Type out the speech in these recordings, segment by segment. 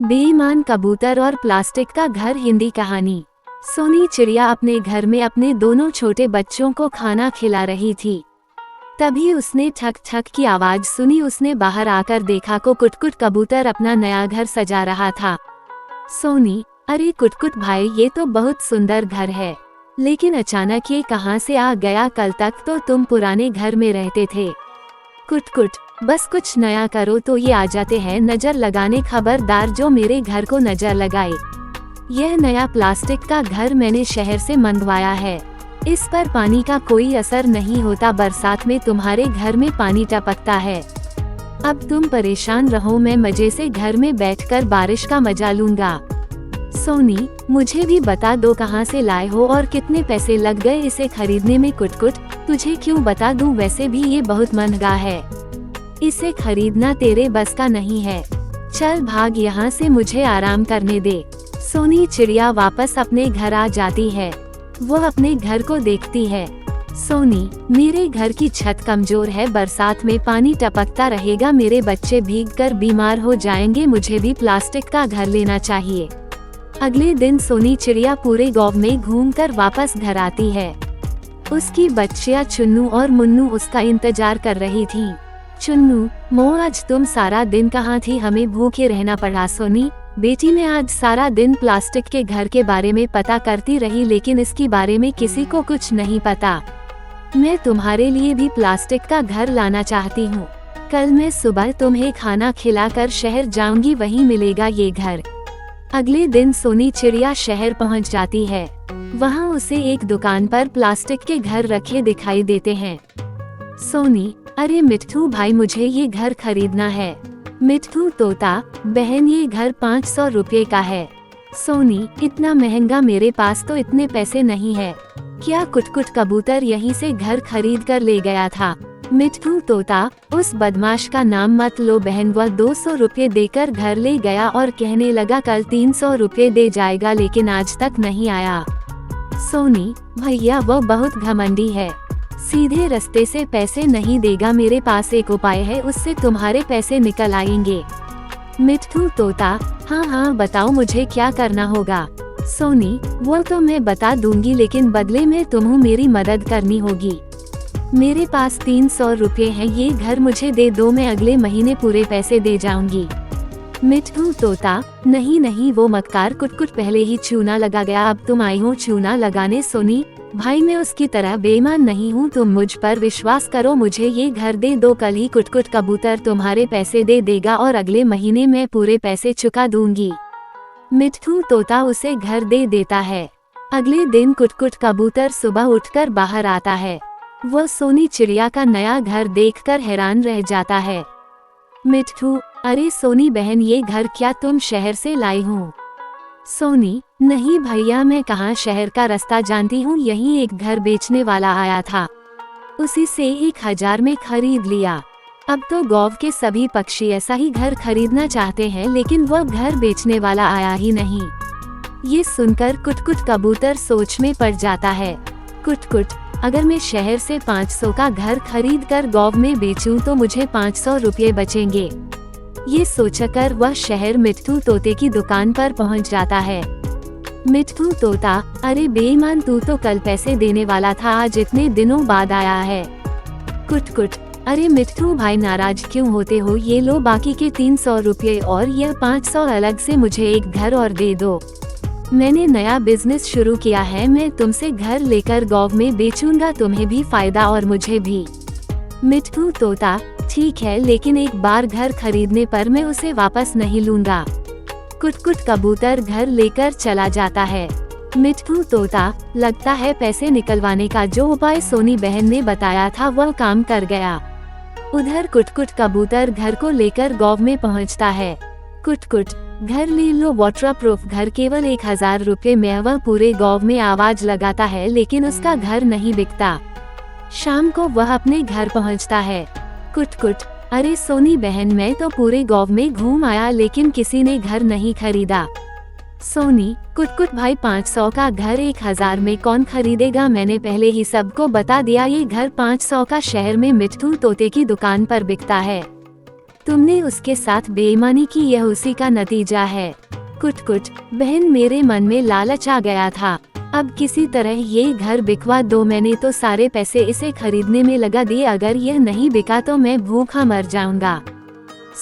बेईमान कबूतर और प्लास्टिक का घर। हिंदी कहानी। सोनी चिड़िया अपने घर में अपने दोनों छोटे बच्चों को खाना खिला रही थी। तभी उसने ठक ठक की आवाज सुनी। उसने बाहर आकर देखा को कुटकुट कबूतर अपना नया घर सजा रहा था। सोनी, अरे कुटकुट भाई, ये तो बहुत सुंदर घर है, लेकिन अचानक ये कहाँ से आ गया? कल तक तो तुम पुराने घर में रहते थे। कुटकुट, बस कुछ नया करो तो ये आ जाते हैं नजर लगाने। खबरदार जो मेरे घर को नजर लगाए। यह नया प्लास्टिक का घर मैंने शहर से मंगवाया है। इस पर पानी का कोई असर नहीं होता। बरसात में तुम्हारे घर में पानी टपकता है। अब तुम परेशान रहो, मैं मजे से घर में बैठकर बारिश का मजा लूंगा। सोनी, मुझे भी बता दो कहाँ से लाए हो और कितने पैसे लग गए इसे खरीदने में? कुटकुट, तुझे क्यों बता दूं, वैसे भी ये बहुत महंगा है। इसे खरीदना तेरे बस का नहीं है। चल भाग यहाँ से, मुझे आराम करने दे। सोनी चिड़िया वापस अपने घर आ जाती है। वो अपने घर को देखती है। सोनी, मेरे घर की छत कमजोर है, बरसात में पानी टपकता रहेगा, मेरे बच्चे भीगकर बीमार हो जाएंगे, मुझे भी प्लास्टिक का घर लेना चाहिए। अगले दिन सोनी चिड़िया पूरे गांव में घूमकर वापस घर आती है। उसकी बच्चियां चुन्नू और मुन्नू उसका इंतजार कर रही थीं। चुन्नू, मों, आज तुम सारा दिन कहाँ थी? हमें भूखे रहना पड़ा। सोनी, बेटी मैं आज सारा दिन प्लास्टिक के घर के बारे में पता करती रही, लेकिन इसके बारे में किसी को कुछ नहीं पता। मैं तुम्हारे लिए भी प्लास्टिक का घर लाना चाहती हूँ। कल मैं सुबह तुम्हें खाना खिलाकर शहर जाऊंगी, वहीं मिलेगा ये घर। अगले दिन सोनी चिड़िया शहर पहुँच जाती है। वहाँ उसे एक दुकान पर प्लास्टिक के घर रखे दिखाई देते हैं। सोनी, अरे मिट्ठू भाई, मुझे ये घर खरीदना है। मिट्ठू तोता, बहन ये घर 500 रुपये का है। सोनी, इतना महंगा? मेरे पास तो इतने पैसे नहीं है। क्या कुटकुट कबूतर यहीं से घर खरीद कर ले गया था? मिट्ठू तोता, उस बदमाश का नाम मत लो बहन। वह 200 रुपये देकर घर ले गया और कहने लगा कल 300 रुपये दे जाएगा, लेकिन आज तक नहीं आया। सोनी, भैया वो बहुत घमंडी है, सीधे रास्ते से पैसे नहीं देगा। मेरे पास एक उपाय है, उससे तुम्हारे पैसे निकल आएंगे। मिट्ठू तोता, हाँ हाँ बताओ, मुझे क्या करना होगा? सोनी, वो तो मैं बता दूंगी, लेकिन बदले में तुम्हें मेरी मदद करनी होगी। मेरे पास 300 रुपये हैं, ये घर मुझे दे दो, मैं अगले महीने पूरे पैसे दे जाऊंगी। मिट्ठू तोता, नहीं नहीं वो मक्कार। कुटकुट पहले ही चूना लगा गया, अब तुम आई हो चूना लगाने। सोनी भाई, मैं उसकी तरह बेईमान नहीं हूँ, तुम मुझ पर विश्वास करो, मुझे ये घर दे दो। कल ही कुटकुट कबूतर तुम्हारे पैसे दे देगा और अगले महीने मैं पूरे पैसे चुका दूंगी। मिट्ठू तोता उसे घर दे देता है। अगले दिन कुटकुट कबूतर सुबह उठकर बाहर आता है। वह सोनी चिड़िया का नया घर देखकर हैरान रह जाता है। मिट्ठू, अरे सोनी बहन, ये घर क्या तुम शहर से लाई हो? सोनी, नहीं भैया, मैं कहाँ शहर का रास्ता जानती हूँ, यहीं एक घर बेचने वाला आया था, उसी से 1000 में खरीद लिया। अब तो गाँव के सभी पक्षी ऐसा ही घर खरीदना चाहते हैं, लेकिन वह घर बेचने वाला आया ही नहीं। ये सुनकर कुटकुट कबूतर सोच में पड़ जाता है। कुटकुट, अगर मैं शहर से 500 का घर खरीद कर गाँव में बेचूं तो मुझे 500 रुपये बचेंगे। ये सोचकर वह शहर मिट्ठू तोते की दुकान पर पहुंच जाता है। मिट्ठू तोता, अरे बेईमान, तू तो कल पैसे देने वाला था, आज इतने दिनों बाद आया है। कुटकुट, अरे मिट्ठू भाई नाराज क्यों होते हो? ये लो बाकी के 300 रुपये और यह 500 अलग से मुझे एक घर और दे दो। मैंने नया बिजनेस शुरू किया है, मैं तुमसे घर लेकर गाँव में बेचूंगा, तुम्हें भी फायदा और मुझे भी। मिट्ठू तोता, ठीक है, लेकिन एक बार घर खरीदने पर मैं उसे वापस नहीं लूंगा। कुटकुट कबूतर घर लेकर चला जाता है। मिट्ठू तोता, लगता है पैसे निकलवाने का जो उपाय सोनी बहन ने बताया था वह काम कर गया। उधर कुटकुट कबूतर घर को लेकर गाँव में पहुंचता है। कुटकुट, घर ले लो, वाटरप्रूफ घर, केवल 1000 रुपये में। वह पूरे गाँव में आवाज लगाता है, लेकिन उसका घर नहीं बिकता। शाम को वह अपने घर पहुंचता है। कुटकुट, अरे सोनी बहन, मैं तो पूरे गाँव में घूम आया, लेकिन किसी ने घर नहीं खरीदा। सोनी, कुटकुट भाई, 500 का घर 1000 में कौन खरीदेगा? मैंने पहले ही सबको बता दिया, ये घर 500 का शहर में मिट्ठू तोते की दुकान पर बिकता है। तुमने उसके साथ बेईमानी की, यह उसी का नतीजा है। कुट कुट, बहन मेरे मन में लालच आ गया था। अब किसी तरह ये घर बिकवा दो, मैंने तो सारे पैसे इसे खरीदने में लगा दिए, अगर यह नहीं बिका तो मैं भूखा मर जाऊंगा।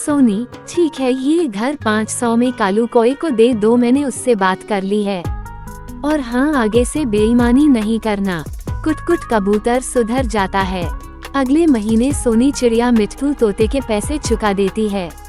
सोनी, ठीक है, ये घर 500 में कालू कोई को दे दो, मैंने उससे बात कर ली है। और हाँ, आगे से बेईमानी नहीं करना। कुट कुट कबूतर सुधर जाता है। अगले महीने सोनी चिड़िया मिट्ठू तोते के पैसे चुका देती है।